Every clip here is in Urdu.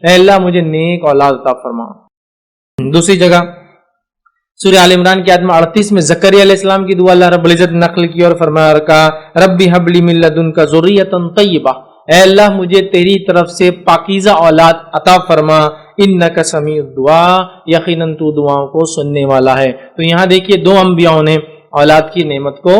اے اللہ مجھے نیک اولاد عطا فرما۔ دوسری جگہ سورہ آل عمران کی آیت 38 میں زکریا علیہ السلام کی دعا اللہ رب العزت نے نقل کی اور فرمایا رکھا ربی حب لی من لدنک ذریۃ طیبہ، اے اللہ مجھے تیری طرف سے پاکیزہ اولاد عطا فرما، انک سمیع الدعاء، یقیناً تو دعاؤں کو سننے والا ہے۔ تو یہاں دیکھیے دو انبیاءوں نے اولاد کی نعمت کو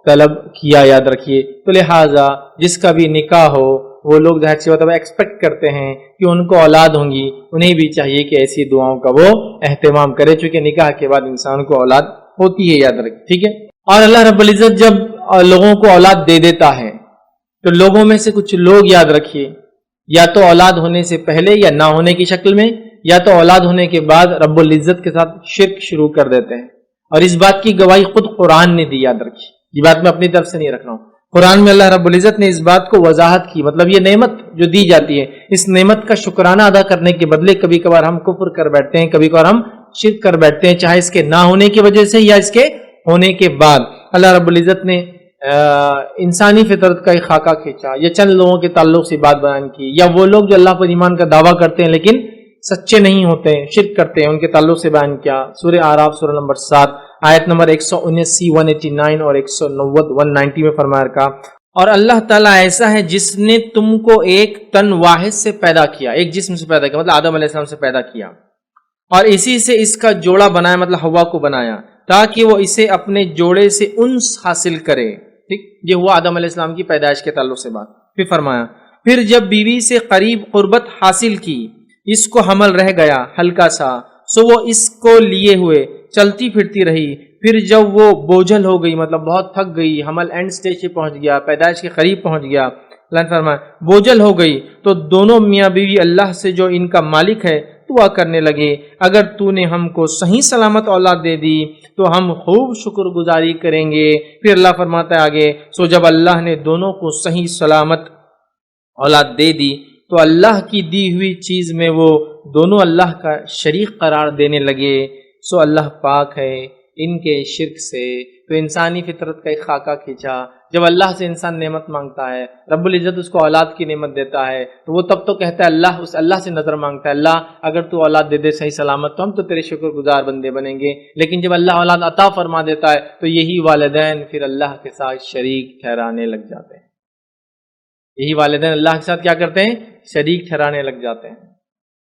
طلب کیا، یاد رکھیے۔ تو لہٰذا جس کا بھی نکاح ہو وہ لوگ ظاہر سی بات ہے ایکسپیکٹ کرتے ہیں کہ ان کو اولاد ہوں گی، انہیں بھی چاہیے کہ ایسی دعاؤں کا وہ اہتمام کرے، چونکہ نکاح کے بعد انسان کو اولاد ہوتی ہے، یاد رکھیں، ٹھیک ہے۔ اور اللہ رب العزت جب لوگوں کو اولاد دے دیتا ہے تو لوگوں میں سے کچھ لوگ، یاد رکھیے، یا تو اولاد ہونے سے پہلے یا نہ ہونے کی شکل میں، یا تو اولاد ہونے کے بعد رب العزت کے ساتھ شرک شروع کر دیتے ہیں، اور اس بات کی گواہی خود قرآن نے دی، یاد رکھیے، یہ بات میں اپنی طرف سے نہیں رکھ رہا ہوں، قرآن میں اللہ رب العزت نے اس بات کو وضاحت کی، مطلب یہ نعمت جو دی جاتی ہے اس نعمت کا شکرانہ ادا کرنے کے بدلے کبھی کبھار ہم کفر کر بیٹھتے ہیں، کبھی کبھار ہم شرک کر بیٹھتے ہیں، چاہے اس کے نہ ہونے کی وجہ سے یا اس کے ہونے کے بعد۔ اللہ رب العزت نے انسانی فطرت کا ایک خاکہ کھینچا، یا چند لوگوں کے تعلق سے بات بیان کی، یا وہ لوگ جو اللہ پر ایمان کا دعویٰ کرتے ہیں لیکن سچے نہیں ہوتے ہیں، شرک کرتے ہیں، ان کے تعلق سے بیان کیا۔ سورہ اعراف سورہ نمبر 7 آیت نمبر 179 189 اور 190 190 میں فرمایا رکھا اور اللہ تعالیٰ ایسا ہے جس نے تم کو ایک تن واحد سے پیدا کیا، ایک جسم سے پیدا کیا، مطلب آدم علیہ السلام سے پیدا کیا، اور اسی سے اس کا جوڑا بنایا، مطلب حوا کو بنایا، تاکہ وہ اسے اپنے جوڑے سے انس حاصل کرے، ٹھیک، یہ ہوا آدم علیہ السلام کی پیدائش کے تعلق سے بات۔ پھر فرمایا پھر جب بیوی سے قریب قربت حاصل کی، اس کو حمل رہ گیا ہلکا سا، سو وہ اس کو لیے ہوئے چلتی پھرتی رہی، پھر جب وہ بوجھل ہو گئی، مطلب بہت تھک گئی، حمل اینڈ سٹیج پہ پہنچ گیا، پیدائش کے قریب پہنچ گیا، اللہ نے فرمایا بوجھل ہو گئی تو دونوں میاں بیوی اللہ سے جو ان کا مالک ہے دعا کرنے لگے، اگر تو نے ہم کو صحیح سلامت اولاد دے دی تو ہم خوب شکر گزاری کریں گے۔ پھر اللہ فرماتا ہے آگے، سو جب اللہ نے دونوں کو صحیح سلامت اولاد دے دی تو اللہ کی دی ہوئی چیز میں وہ دونوں اللہ کا شریک قرار دینے لگے، سو اللہ پاک ہے ان کے شرک سے۔ تو انسانی فطرت کا ایک خاکہ کھینچا، جب اللہ سے انسان نعمت مانگتا ہے، رب العزت اس کو اولاد کی نعمت دیتا ہے تو وہ تب تو کہتا ہے اللہ سے نظر مانگتا ہے، اللہ اگر تو اولاد دے دے صحیح سلامت تو ہم تو تیرے شکر گزار بندے بنیں گے۔ لیکن جب اللہ اولاد عطا فرما دیتا ہے تو یہی والدین پھر اللہ کے ساتھ شریک ٹھہرانے لگ جاتے ہیں، یہی والدین اللہ کے ساتھ کیا کرتے ہیں؟ شریک ٹھہرانے لگ جاتے ہیں۔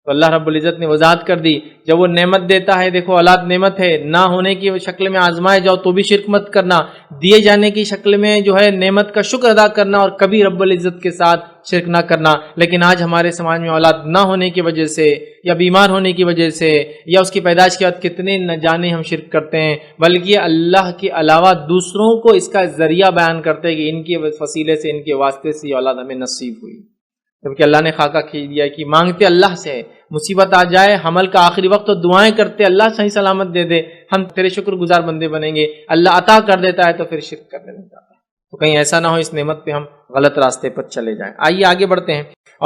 تو اللہ رب العزت نے وضاحت کر دی، جب وہ نعمت دیتا ہے، دیکھو اولاد نعمت ہے، نہ ہونے کی شکل میں آزمائے جاؤ تو بھی شرک مت کرنا، دیے جانے کی شکل میں جو ہے نعمت کا شکر ادا کرنا اور کبھی رب العزت کے ساتھ شرک نہ کرنا۔ لیکن آج ہمارے سماج میں اولاد نہ ہونے کی وجہ سے یا بیمار ہونے کی وجہ سے یا اس کی پیدائش کے بعد کتنے نہ جانے ہم شرک کرتے ہیں، بلکہ اللہ کے علاوہ دوسروں کو اس کا ذریعہ بیان کرتے ہیں کہ ان کے وسیلے سے، ان کے واسطے سے یہ اولاد ہمیں نصیب ہوئی، جبکہ اللہ نے خاکہ کھینچ دیا کہ مانگتے اللہ سے، مصیبت آ جائے، حمل کا آخری وقت تو دعائیں کرتے اللہ صحیح سلامت دے دے، ہم تیرے شکر گزار بندے بنیں گے، اللہ عطا کر دیتا ہے تو پھر شرک کرنے لگ جاتا ہے۔ تو کہیں ایسا نہ ہو اس نعمت پہ ہم غلط راستے پر چلے جائیں۔ آئیے آگے بڑھتے ہیں۔